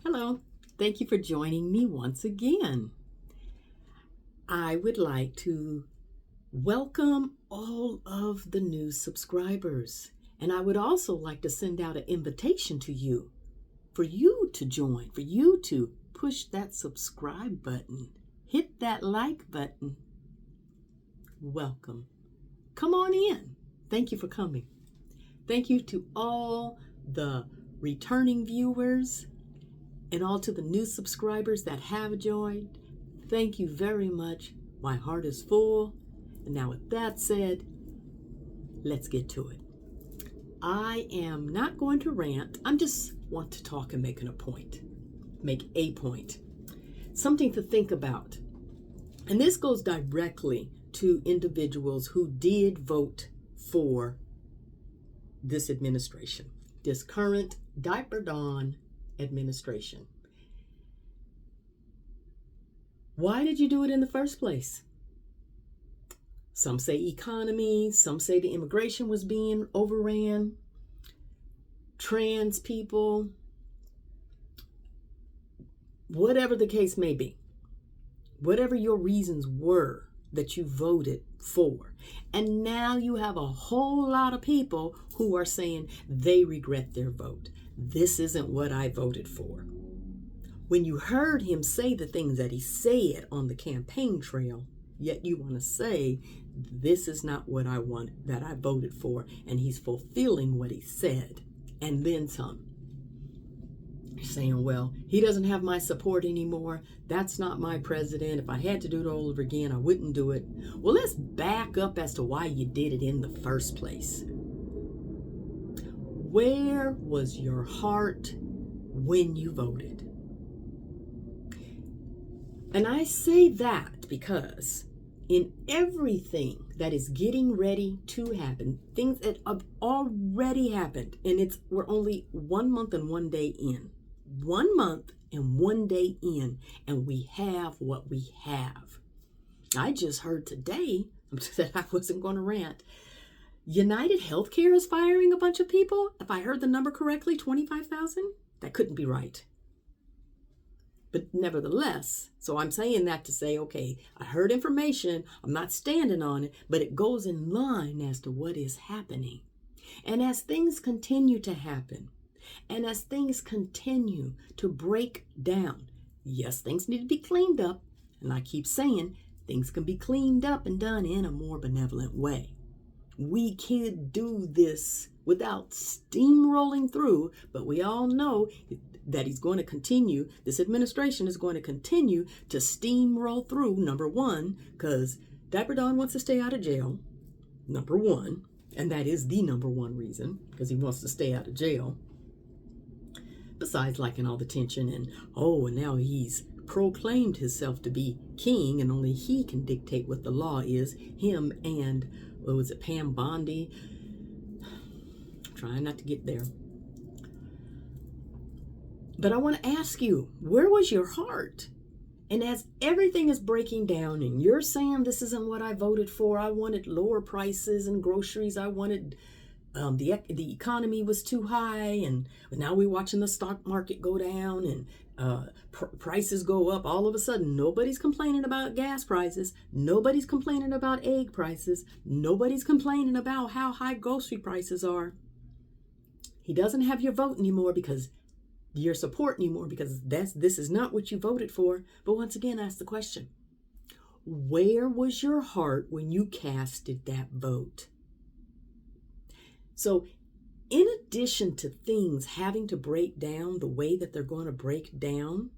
Hello, thank you for joining me once again. I would like to welcome all of the new subscribers, and I would also like to send out an invitation to you for you to join, for you to push that subscribe button, hit that like button. Welcome. Come on in. Thank you for coming. Thank you to all the returning viewers and all to the new subscribers that have joined. Thank you very much. My heart is full. And now with that said, let's get to it. I am not going to rant. I just want to talk and make a point. Something to think about. And this goes directly to individuals who did vote for this administration, this current Diaper Dawn administration. Why did you do it in the first place? Some say economy, some say the immigration was being overran, trans people, whatever the case may be, whatever your reasons were that you voted for. And now you have a whole lot of people who are saying they regret their vote. This isn't what I voted for. When you heard him say the things that he said on the campaign trail, yet you want to say, this is not what I want, that I voted for, and he's fulfilling what he said, and then some. You're saying, well, he doesn't have my support anymore. That's not my president. If I had to do it all over again, I wouldn't do it. Well, let's back up as to why you did it in the first place. Where was your heart when you voted? And I say that because in everything that is getting ready to happen, things that have already happened, and we're only 1 month and 1 day in. 1 month and 1 day in, and we have what we have. I just heard today, that I wasn't going to rant, United Healthcare is firing a bunch of people. If I heard the number correctly, 25,000? That couldn't be right. But nevertheless, so I'm saying that to say, okay, I heard information, I'm not standing on it, but it goes in line as to what is happening. And as things continue to happen, and as things continue to break down, yes, things need to be cleaned up. And I keep saying things can be cleaned up and done in a more benevolent way. We can't do this without steamrolling through, but we all know that he's going to continue, this administration is going to continue to steamroll through, number one, because Diaper Dawn wants to stay out of jail, number one, and that is the number one reason, because he wants to stay out of jail. Besides liking all the tension and now he's proclaimed himself to be king and only he can dictate what the law is, him and, Pam Bondi? Trying not to get there. But I want to ask you, where was your heart? And as everything is breaking down and you're saying this isn't what I voted for, I wanted lower prices and groceries, I wanted the economy was too high, and now we're watching the stock market go down and prices go up. All of a sudden, nobody's complaining about gas prices. Nobody's complaining about egg prices. Nobody's complaining about how high grocery prices are. He doesn't have your vote anymore because your support anymore, because this is not what you voted for. But once again, ask the question, where was your heart when you casted that vote? So in addition to things having to break down the way that they're going to break down,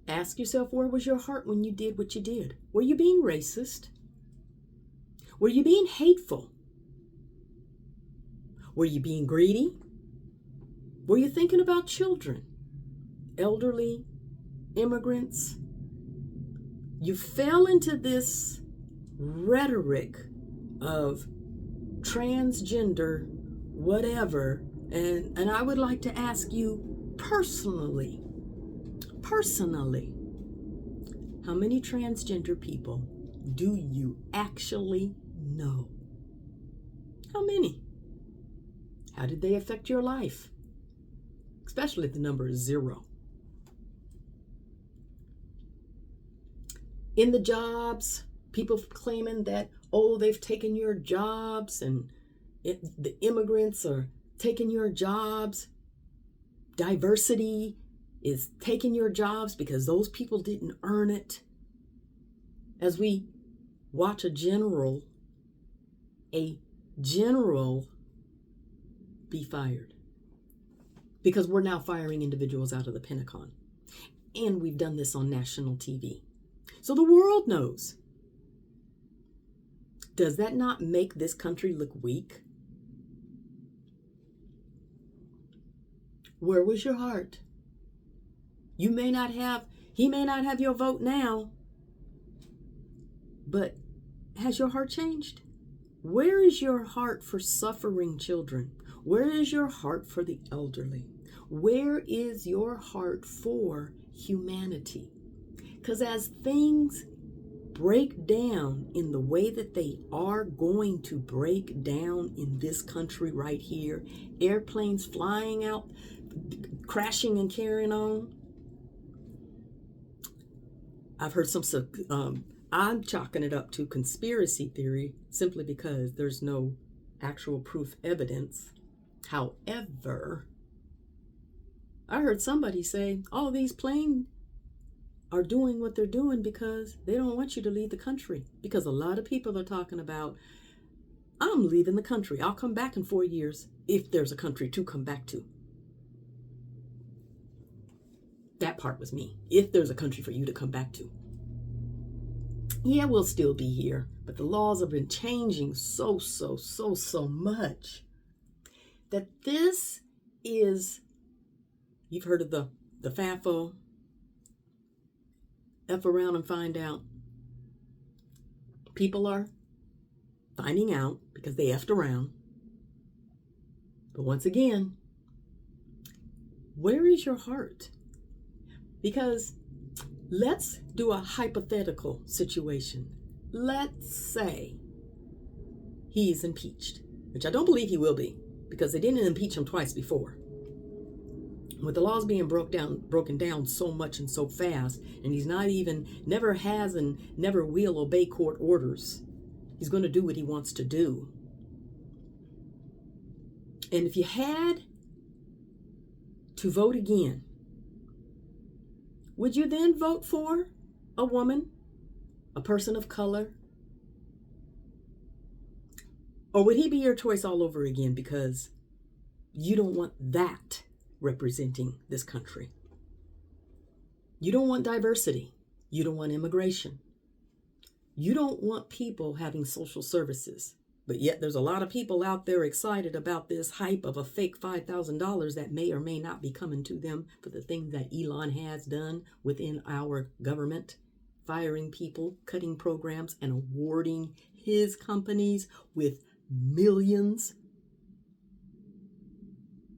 ask yourself, where was your heart when you did what you did? Were you being racist? Were you being hateful? Were you being greedy? Were you thinking about children, elderly, immigrants? You fell into this rhetoric of transgender, whatever, and I would like to ask you personally, how many transgender people do you actually know? How many? How did they affect your life? especially if the number is 0. In the jobs, people claiming that, oh, they've taken your jobs and the immigrants are taking your jobs. Diversity is taking your jobs because those people didn't earn it. As we watch a general be fired because we're now firing individuals out of the Pentagon. And we've done this on national TV. So the world knows. Does that not make this country look weak? Where was your heart? He may not have your vote now, but has your heart changed? Where is your heart for suffering children? Where is your heart for the elderly? Where is your heart for humanity? Because as things break down in the way that they are going to break down in this country right here, airplanes flying out, crashing and carrying on. I've heard I'm chalking it up to conspiracy theory simply because there's no actual proof evidence. However, I heard somebody say, oh, these planes are doing what they're doing because they don't want you to leave the country. Because a lot of people are talking about, I'm leaving the country. I'll come back in 4 years if there's a country to come back to. That part was me. If there's a country for you to come back to. Yeah, we'll still be here, but the laws have been changing so much that this is, you've heard of the FAFO, F around and find out. People are finding out because they effed around. But once again, where is your heart? Because let's do a hypothetical situation. Let's say he's impeached, which I don't believe he will be because they didn't impeach him twice before. With the laws being broken down so much and so fast, and he's never has and never will obey court orders. He's going to do what he wants to do. And if you had to vote again, would you then vote for a woman, a person of color? Or would he be your choice all over again because you don't want that representing this country? You don't want diversity. You don't want immigration. You don't want people having social services. But yet there's a lot of people out there excited about this hype of a fake $5,000 that may or may not be coming to them for the things that Elon has done within our government, firing people, cutting programs, and awarding his companies with millions.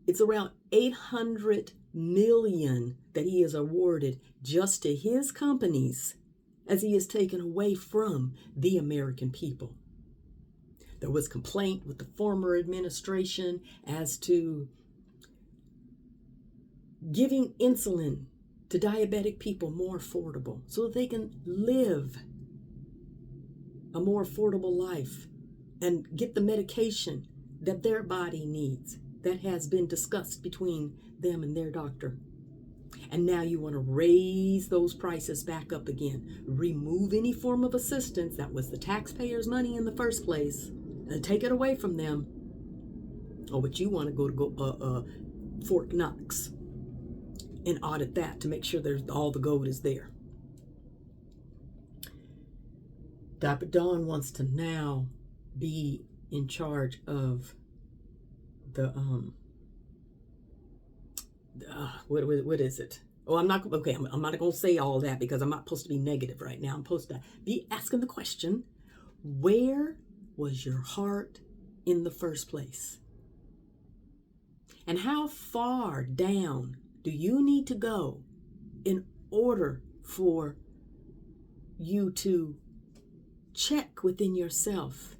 It's around 800 million that he has awarded just to his companies as he has taken away from the American people. There was complaint with the former administration as to giving insulin to diabetic people more affordable so that they can live a more affordable life and get the medication that their body needs that has been discussed between them and their doctor. And now you want to raise those prices back up again. Remove any form of assistance that was the taxpayers' money in the first place and take it away from them. Oh, but you want to go to Fort Knox and audit that to make sure there's all the gold is there. Dr. Dawn wants to now be in charge of the what is it? Oh, I'm not going to say all that because I'm not supposed to be negative right now. I'm supposed to be asking the question, where was your heart in the first place? And how far down do you need to go in order for you to check within yourself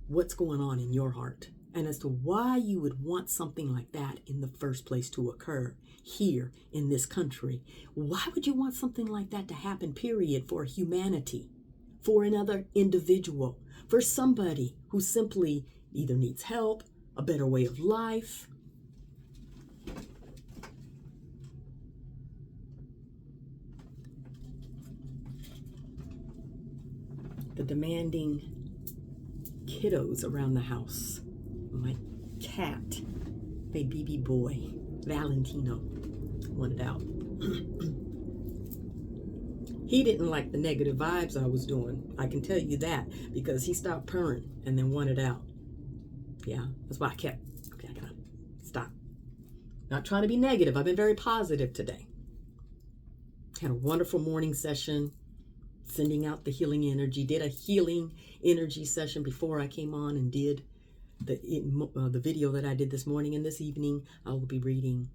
what's going on in your heart? and as to why you would want something like that in the first place to occur here in this country. Why would you want something like that to happen, period, for humanity, for another individual, for somebody who simply either needs help, a better way of life? The demanding kiddos around the house. My cat, my baby boy, Valentino, wanted out. He didn't like the negative vibes I was doing. I can tell you that, because he stopped purring and then wanted out. Yeah, that's why I kept, okay, I gotta stop. Not trying to be negative. I've been very positive today. Had a wonderful morning session, sending out the healing energy. Did a healing energy session before I came on and did the video that I did this morning. And this evening I will be reading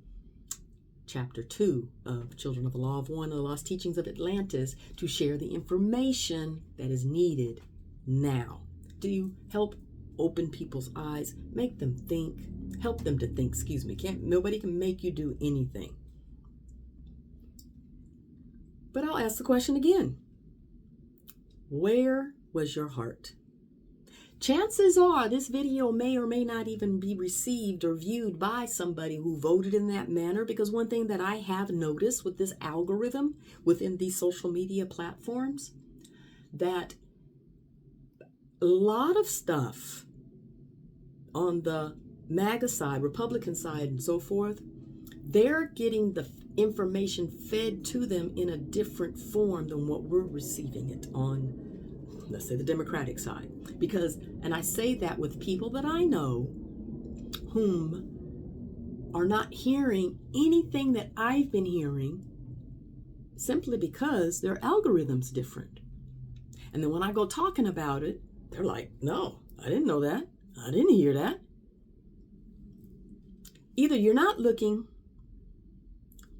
chapter 2 of Children of the Law of One, the Lost Teachings of Atlantis, to share the information that is needed now to help open people's eyes, make them think, help them to think, nobody can make you do anything. But I'll ask the question again. Where was your heart? Chances are this video may or may not even be received or viewed by somebody who voted in that manner, because one thing that I have noticed with this algorithm within these social media platforms, that a lot of stuff on the MAGA side, Republican side, and so forth, they're getting the information fed to them in a different form than what we're receiving it on, let's say, the Democratic side. Because, and I say that with people that I know whom are not hearing anything that I've been hearing, simply because their algorithm's different. And then when I go talking about it, they're like, no, I didn't know that. I didn't hear that. Either you're not looking,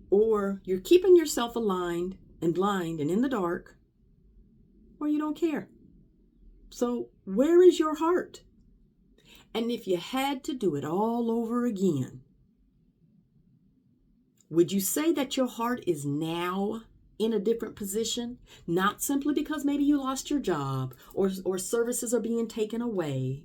or you're keeping yourself aligned and blind and in the dark, or you don't care. So where is your heart? And if you had to do it all over again, would you say that your heart is now in a different position? Not simply because maybe you lost your job, or services are being taken away,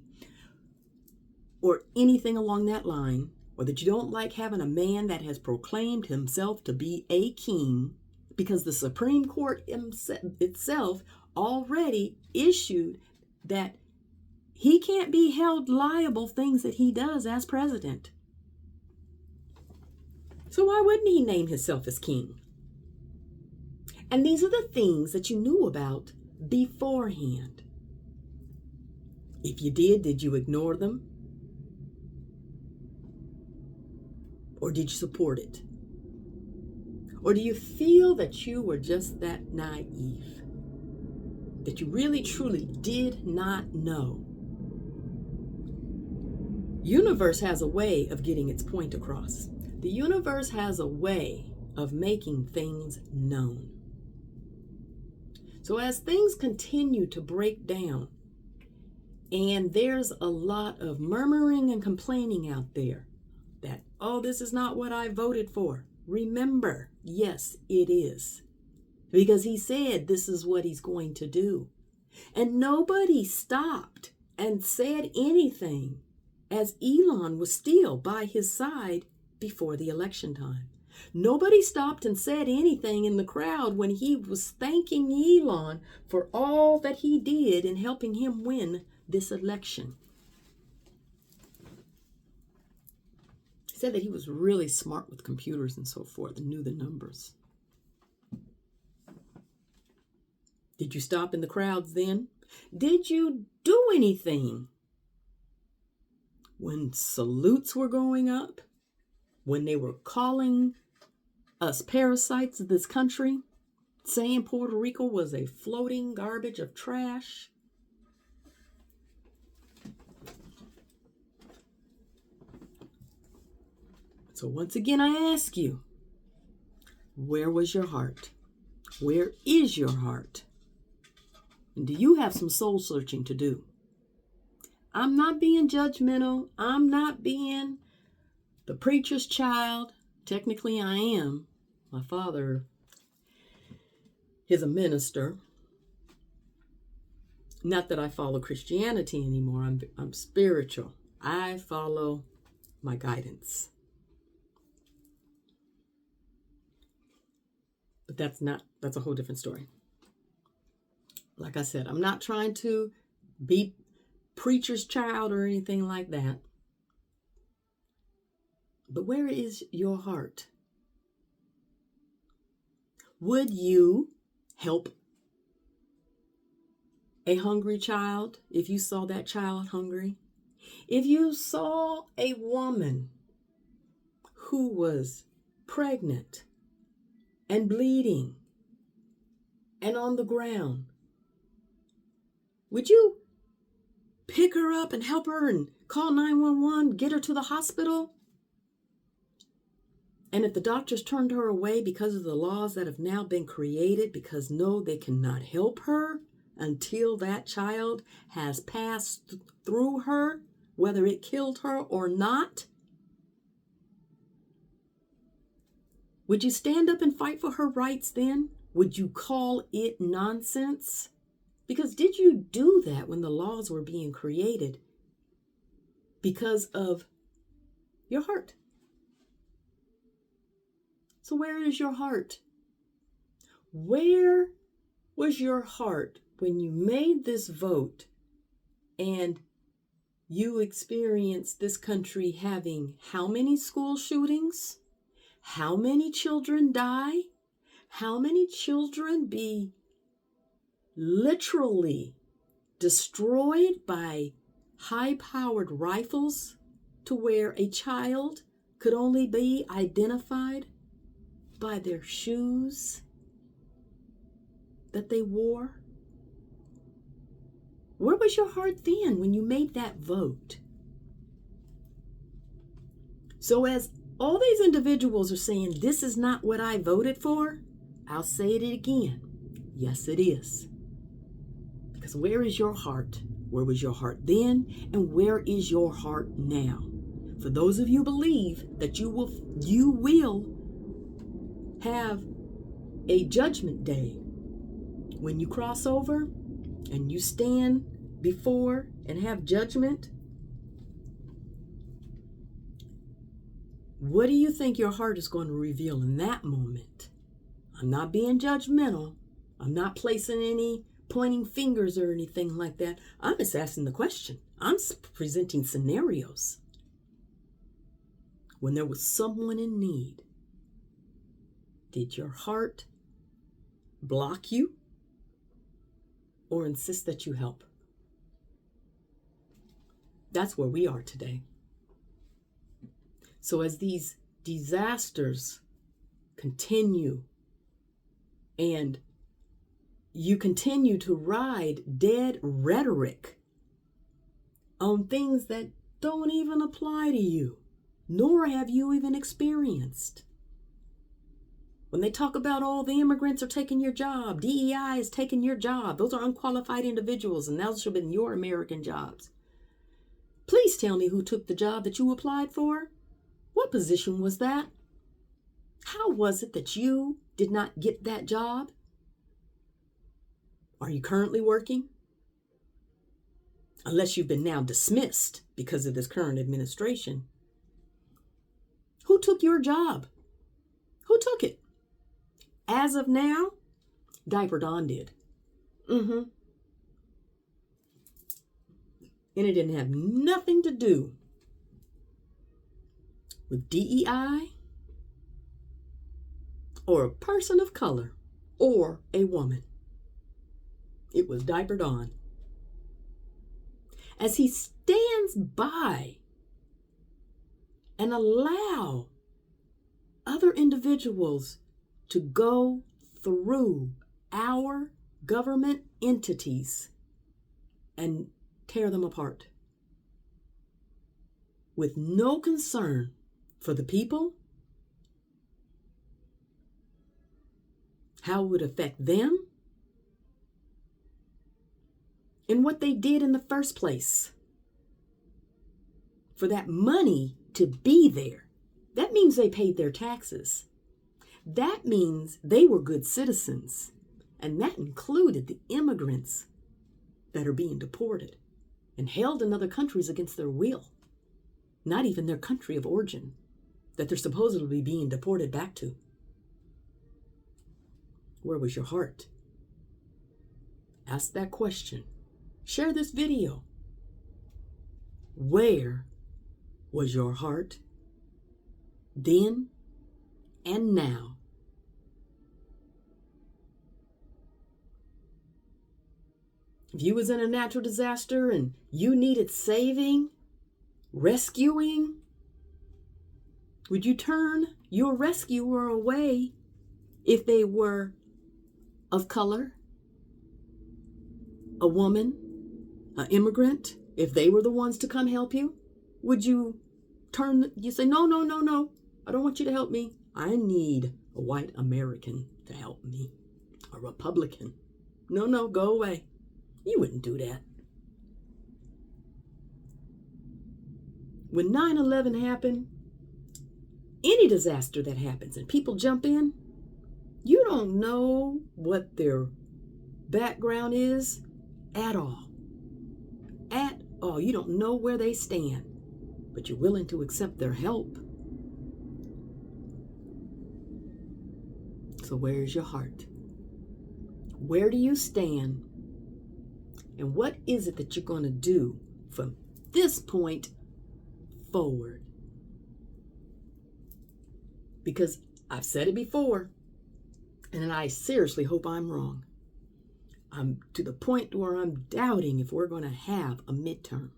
or anything along that line, or that you don't like having a man that has proclaimed himself to be a king, because the Supreme Court itself already issued that he can't be held liable things that he does as president. So why wouldn't he name himself as king? And these are the things that you knew about beforehand. If you did you ignore them? Or did you support it? Or do you feel that you were just that naive? That you really truly did not know? Universe has a way of getting its point across. The universe has a way of making things known. So as things continue to break down, and there's a lot of murmuring and complaining out there that, oh, this is not what I voted for. Remember, yes, it is. Because he said this is what he's going to do. And nobody stopped and said anything as Elon was still by his side before the election time. Nobody stopped and said anything in the crowd when he was thanking Elon for all that he did in helping him win this election. He said that he was really smart with computers and so forth and knew the numbers. Did you stop in the crowds then? Did you do anything when salutes were going up? When they were calling us parasites of this country? Saying Puerto Rico was a floating garbage of trash? So once again, I ask you, where was your heart? Where is your heart? And do you have some soul searching to do? I'm not being judgmental. I'm not being the preacher's child. Technically, I am. My father is a minister. Not that I follow Christianity anymore. I'm spiritual. I follow my guidance. But that's a whole different story. Like I said, I'm not trying to be preacher's child or anything like that. But where is your heart? Would you help a hungry child if you saw that child hungry? If you saw a woman who was pregnant and bleeding and on the ground, would you pick her up and help her and call 911, get her to the hospital? And if the doctors turned her away because of the laws that have now been created, because no, they cannot help her until that child has passed through her, whether it killed her or not, would you stand up and fight for her rights then? Would you call it nonsense? Because did you do that when the laws were being created? Because of your heart. So where is your heart? Where was your heart when you made this vote and you experienced this country having how many school shootings? How many children die? How many children be literally destroyed by high-powered rifles to where a child could only be identified by their shoes that they wore? Where was your heart then when you made that vote? So as all these individuals are saying, this is not what I voted for, I'll say it again. Yes, it is. Because where is your heart? Where was your heart then? And where is your heart now? For those of you believe that you will have a judgment day when you cross over and you stand before and have judgment. What do you think your heart is going to reveal in that moment? I'm not being judgmental. I'm not placing any pointing fingers or anything like that. I'm just asking the question. I'm presenting scenarios. When there was someone in need, did your heart block you or insist that you help? That's where we are today. So as these disasters continue and you continue to ride dead rhetoric on things that don't even apply to you, nor have you even experienced. When they talk about all the immigrants are taking your job, DEI is taking your job, those are unqualified individuals and those should have been your American jobs. Please tell me who took the job that you applied for. What position was that? How was it that you did not get that job? Are you currently working? Unless you've been now dismissed because of this current administration. Who took your job? Who took it? As of now, Diaper Dawn did. And it didn't have nothing to do with DEI or a person of color or a woman. It was Diaper Dawn. As he stands by and allow other individuals to go through our government entities and tear them apart with no concern for the people, how it would affect them, and what they did in the first place. for that money to be there. That means they paid their taxes. That means they were good citizens. And that included the immigrants that are being deported and held in other countries against their will. Not even their country of origin that they're supposedly being deported back to. Where was your heart? Ask that question. Share this video. Where was your heart then and now? If you was in a natural disaster and you needed saving, rescuing, would you turn your rescuer away if they were of color, a woman, an immigrant, if they were the ones to come help you? Would you say, no, I don't want you to help me. I need a white American to help me, a Republican. No, go away. You wouldn't do that. When 9/11 happened, any disaster that happens and people jump in, you don't know what their background is at all. At all. You don't know where they stand, but you're willing to accept their help. So where's your heart? Where do you stand? And what is it that you're going to do from this point forward? Because I've said it before, and I seriously hope I'm wrong. I'm to the point where I'm doubting if we're going to have a midterm.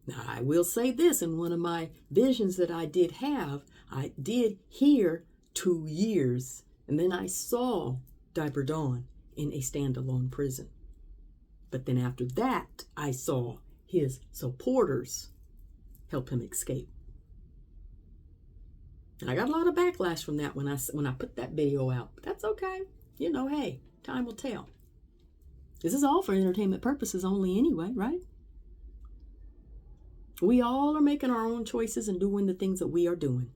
Now, I will say this, in one of my visions that I did have, I did hear 2 years, and then I saw Diaper Dawn in a standalone prison. But then after that, I saw his supporters help him escape. And I got a lot of backlash from that when I put that video out. But that's okay. Hey, time will tell. This is all for entertainment purposes only anyway, right? We all are making our own choices and doing the things that we are doing.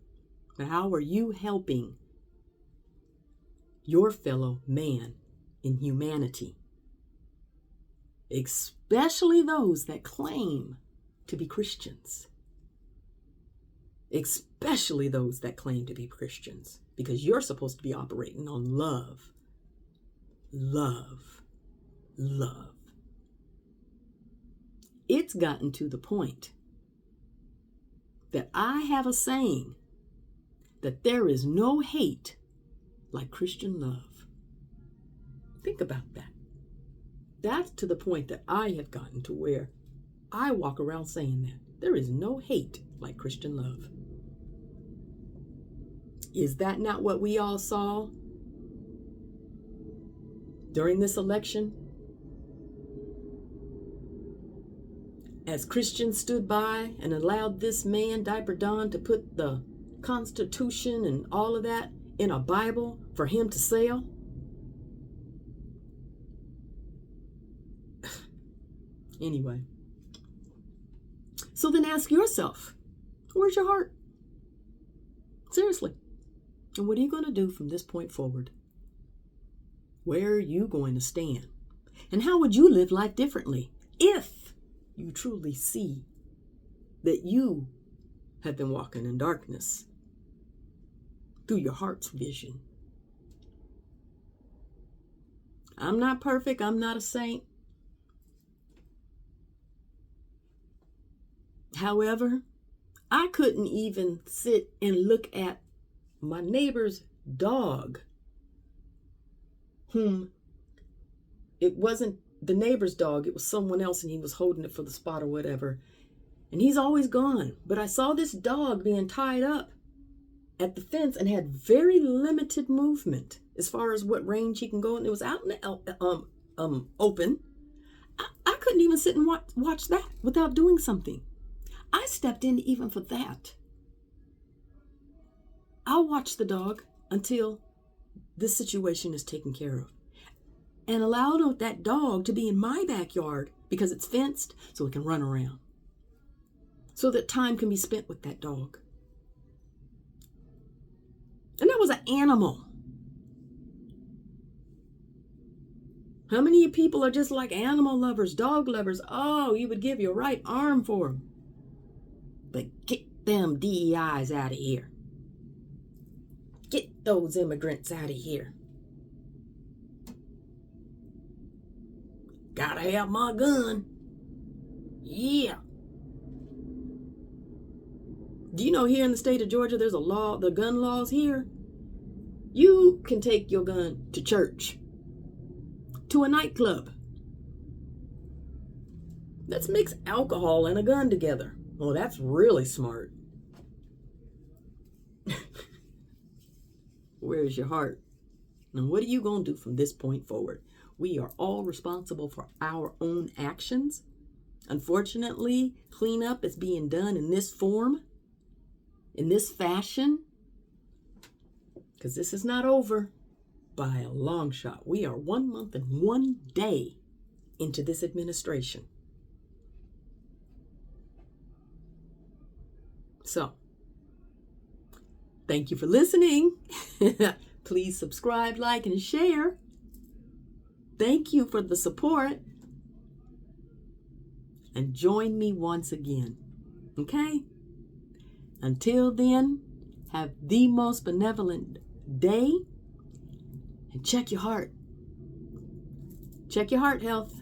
But how are you helping your fellow man in humanity? Especially those that claim to be Christians. Especially those that claim to be Christians. Because you're supposed to be operating on love. Love. Love. It's gotten to the point that I have a saying that there is no hate like Christian love. Think about that. That's to the point that I have gotten to where I walk around saying that. There is no hate like Christian love. Is that not what we all saw during this election? As Christians stood by and allowed this man, Diaper Don, to put the Constitution and all of that in a Bible for him to sell? Anyway. So then ask yourself, where's your heart? Seriously. And what are you going to do from this point forward? Where are you going to stand? And how would you live life differently if you truly see that you have been walking in darkness through your heart's vision? I'm not perfect. I'm not a saint. However, I couldn't even sit and look at my neighbor's dog, whom it wasn't the neighbor's dog, it was someone else, and he was holding it for the spot or whatever. And he's always gone. But I saw this dog being tied up at the fence and had very limited movement as far as what range he can go. And it was out in the open. I couldn't even sit and watch that without doing something. I stepped in even for that. I'll watch the dog until this situation is taken care of. And allow that dog to be in my backyard because it's fenced so it can run around. so that time can be spent with that dog. And that was an animal. How many people are just like animal lovers, dog lovers? Oh, you would give your right arm for them. But get them DEIs out of here. Get those immigrants out of here. Gotta have my gun. Yeah. Do you know here in the state of Georgia, there's a law, the gun laws here? You can take your gun to church, to a nightclub. Let's mix alcohol and a gun together. Oh, that's really smart. Where's your heart? And what are you going to do from this point forward? We are all responsible for our own actions. Unfortunately, cleanup is being done in this form, in this fashion, because this is not over by a long shot. We are 1 month and 1 day into this administration. So, thank you for listening. Please subscribe, like, and share. Thank you for the support. And join me once again. Okay? Until then, have the most benevolent day. And check your heart. Check your heart health.